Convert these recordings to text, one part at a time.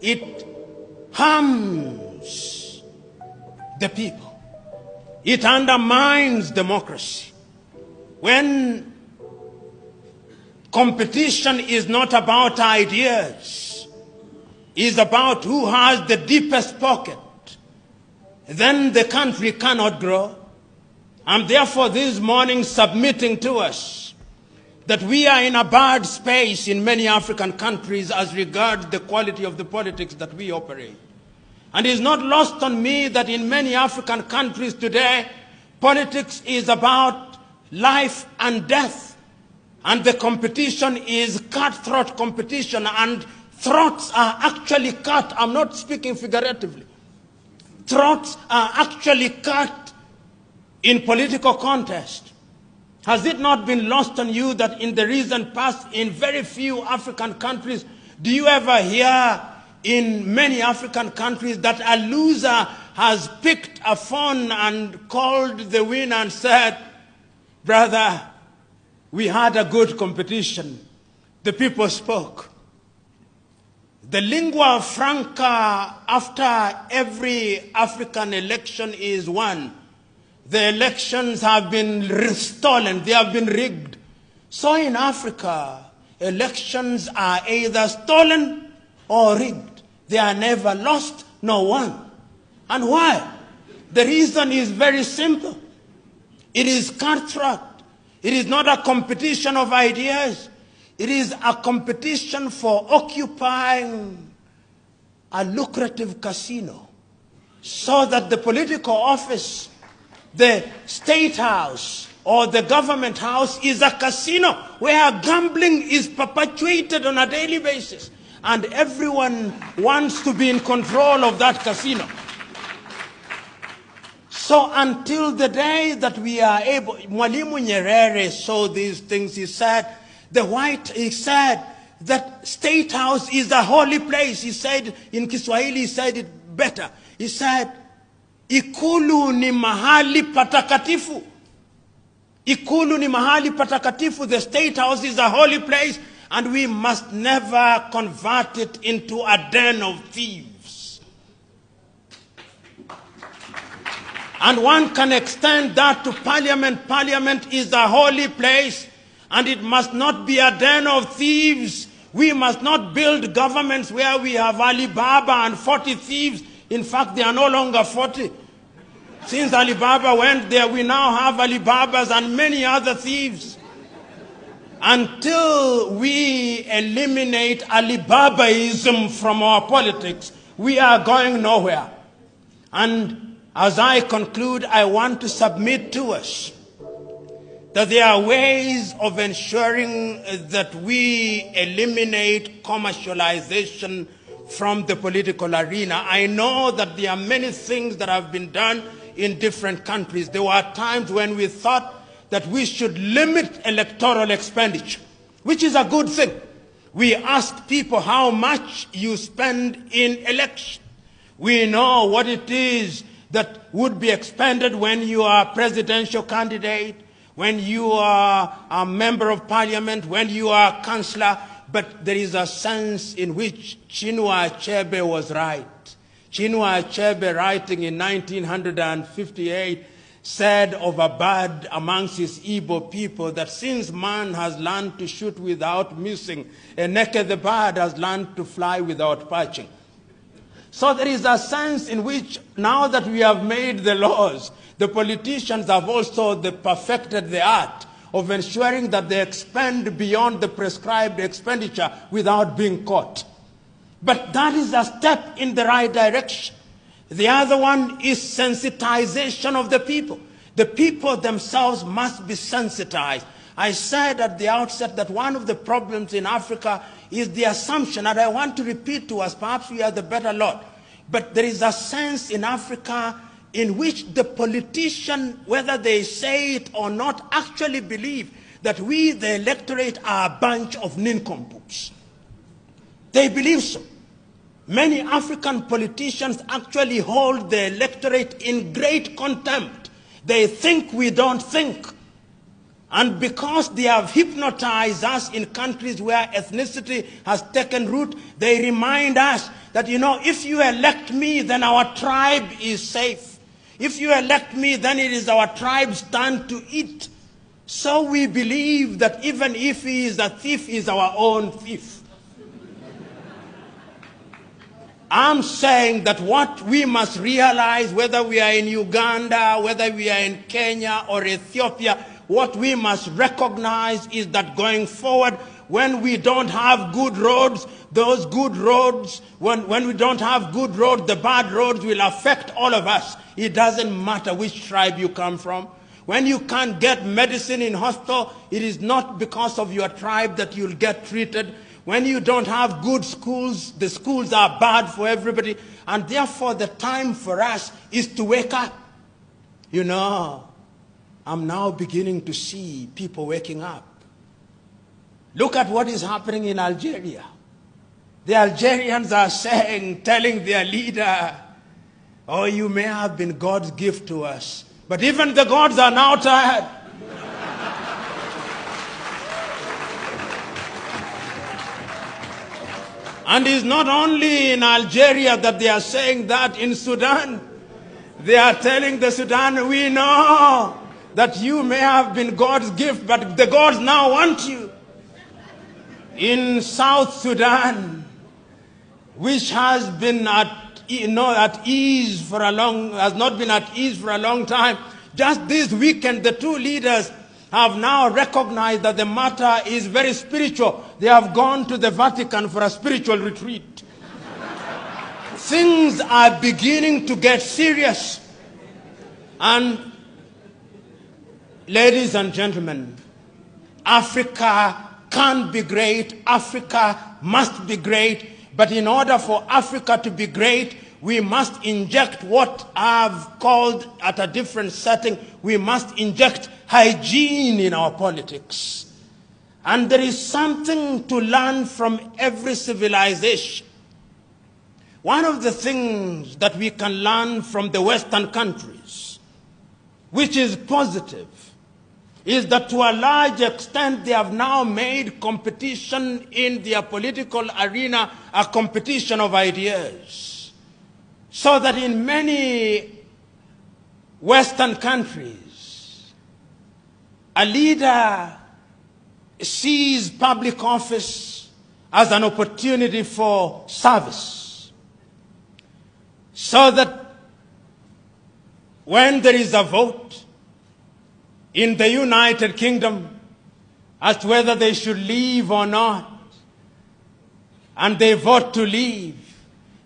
it harms the people. It undermines democracy. When competition is not about ideas, is about who has the deepest pocket, then the country cannot grow. I'm therefore this morning submitting to us that we are in a bad space in many African countries as regards the quality of the politics that we operate. And it's not lost on me that in many African countries today, politics is about life and death. And the competition is cutthroat competition, and throats are actually cut. I'm not speaking figuratively. Throats are actually cut in political contest. Has it not been lost on you that in the recent past, in very few African countries, do you ever hear in many African countries that a loser has picked a phone and called the winner and said, "Brother, we had a good competition. The people spoke." The lingua franca after every African election is won. The elections have been stolen, they have been rigged. So in Africa, elections are either stolen or rigged. They are never lost nor won. And why? The reason is very simple. It is cutthroat. It is not a competition of ideas. It is a competition for occupying a lucrative casino so that the political office, the state house or the government house is a casino where gambling is perpetuated on a daily basis, and everyone wants to be in control of that casino. So until the day that we are able, Mwalimu Nyerere saw these things. He said, he said that state house is a holy place. He said, in Kiswahili, he said it better. He said, Ikulu ni mahali patakatifu. Ikulu ni mahali patakatifu. The state house is a holy place, and we must never convert it into a den of thieves. And one can extend that to Parliament. Parliament is a holy place, and it must not be a den of thieves. We must not build governments where we have Alibaba and 40 thieves. In fact, they are no longer 40. Since Alibaba went there, we now have Alibabas and many other thieves. Until we eliminate Alibabaism from our politics, we are going nowhere. And as I conclude, I want to submit to us that there are ways of ensuring that we eliminate commercialization from the political arena. I know that there are many things that have been done in different countries. There were times when we thought that we should limit electoral expenditure, which is a good thing. We asked people how much you spend in election. We know what it is that would be expended when you are a presidential candidate, when you are a member of parliament, when you are a councillor. But there is a sense in which Chinua Achebe was right. Chinua Achebe, writing in 1958, said of a bird amongst his Igbo people that since man has learned to shoot without missing, Eneke the bird has learned to fly without perching. So there is a sense in which now that we have made the laws, the politicians have also perfected the art of ensuring that they expend beyond the prescribed expenditure without being caught. But that is a step in the right direction. The other one is sensitization of the people. The people themselves must be sensitized. I said at the outset that one of the problems in Africa is the assumption, and I want to repeat to us, perhaps we are the better lot, but there is a sense in Africa in which the politician, whether they say it or not, actually believe that we, the electorate, are a bunch of nincompoops. They believe so. Many African politicians actually hold the electorate in great contempt. They think we don't think. And because they have hypnotized us in countries where ethnicity has taken root, they remind us that, if you elect me, then our tribe is safe. If you elect me, then it is our tribe's turn to eat. So we believe that even if he is a thief, he is our own thief. I'm saying that what we must realize, whether we are in Uganda, whether we are in Kenya or Ethiopia, what we must recognize is that going forward, when we don't have good roads, those good roads, when we don't have good roads, the bad roads will affect all of us. It doesn't matter which tribe you come from. When you can't get medicine in hospital, it is not because of your tribe that you'll get treated. When you don't have good schools, the schools are bad for everybody. And therefore, the time for us is to wake up. I'm now beginning to see people waking up. Look at what is happening in Algeria. The Algerians are telling their leader, oh, you may have been God's gift to us, but even the gods are now tired. And it's not only in Algeria that they are saying that. In Sudan, they are telling the Sudan, we know that you may have been God's gift, but the gods now want you. In South Sudan, which has been at ease for a long time, just this weekend, the two leaders have now recognized that the matter is very spiritual. They have gone to the Vatican for a spiritual retreat. Things are beginning to get serious. And ladies and gentlemen, Africa can be great. Africa must be great. But in order for Africa to be great, we must inject what I've called at a different setting, we must inject hygiene in our politics. And there is something to learn from every civilization. One of the things that we can learn from the Western countries, which is positive, is that to a large extent they have now made competition in their political arena a competition of ideas. So that in many Western countries, a leader sees public office as an opportunity for service. So that when there is a vote in the United Kingdom as to whether they should leave or not, and they vote to leave,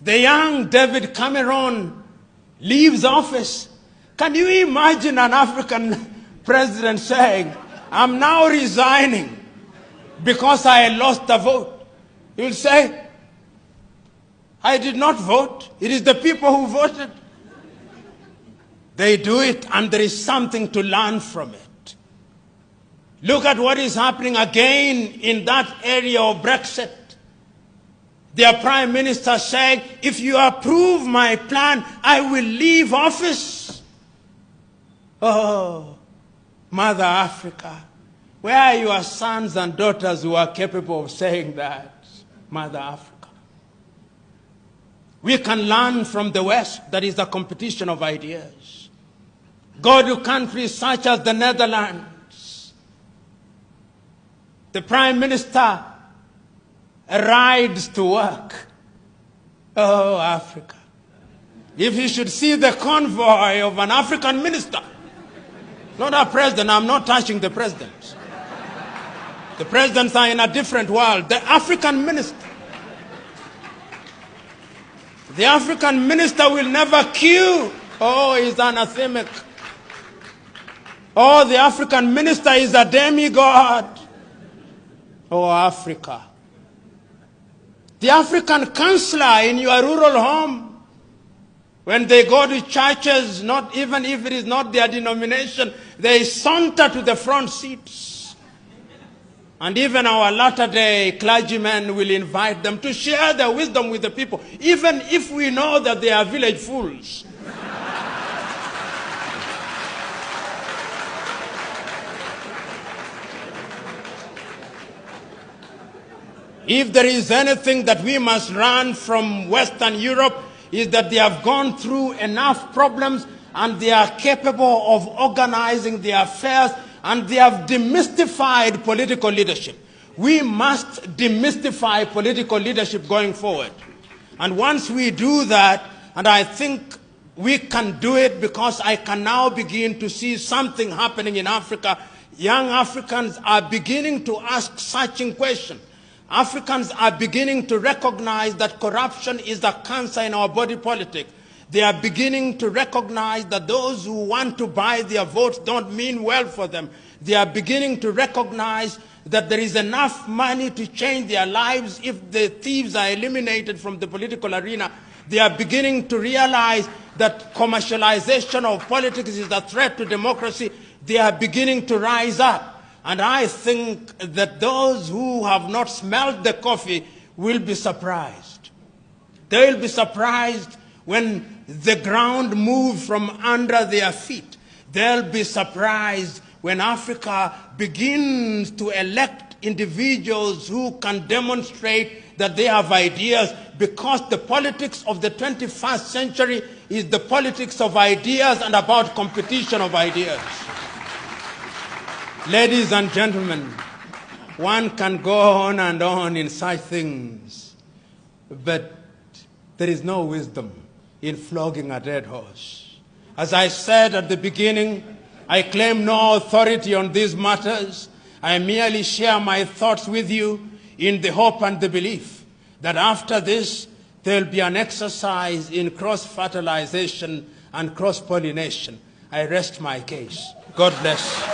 the young David Cameron leaves office. Can you imagine an African president saying, I'm now resigning because I lost the vote? He will say, I did not vote. It is the people who voted. They do it, and there is something to learn from it. Look at what is happening again in that area of Brexit. Their prime minister said, if you approve my plan, I will leave office. Oh, Mother Africa, where are your sons and daughters who are capable of saying that, Mother Africa? We can learn from the West. That is a competition of ideas. Go to countries such as the Netherlands. The prime minister rides to work. Oh, Africa. If you should see the convoy of an African minister, not a president, I'm not touching the presidents. The presidents are in a different world. The African minister. The African minister will never queue. Oh, he's anathemic. Oh, the African minister is a demigod. Oh, Africa. The African counselor in your rural home, when they go to churches, not even if it is not their denomination, they saunter to the front seats. And even our latter-day clergymen will invite them to share their wisdom with the people, even if we know that they are village fools. If there is anything that we must learn from Western Europe, is that they have gone through enough problems and they are capable of organizing their affairs, and they have demystified political leadership. We must demystify political leadership going forward. And once we do that, and I think we can do it because I can now begin to see something happening in Africa. Young Africans are beginning to ask searching questions. Africans are beginning to recognize that corruption is a cancer in our body politic. They are beginning to recognize that those who want to buy their votes don't mean well for them. They are beginning to recognize that there is enough money to change their lives if the thieves are eliminated from the political arena. They are beginning to realize that commercialization of politics is a threat to democracy. They are beginning to rise up. And I think that those who have not smelled the coffee will be surprised. They will be surprised when the ground moves from under their feet. They'll be surprised when Africa begins to elect individuals who can demonstrate that they have ideas, because the politics of the 21st century is the politics of ideas and about competition of ideas. Ladies and gentlemen, one can go on and on in such things, but there is no wisdom in flogging a dead horse. As I said at the beginning, I claim no authority on these matters. I merely share my thoughts with you in the hope and the belief that after this, there will be an exercise in cross-fertilization and cross-pollination. I rest my case. God bless.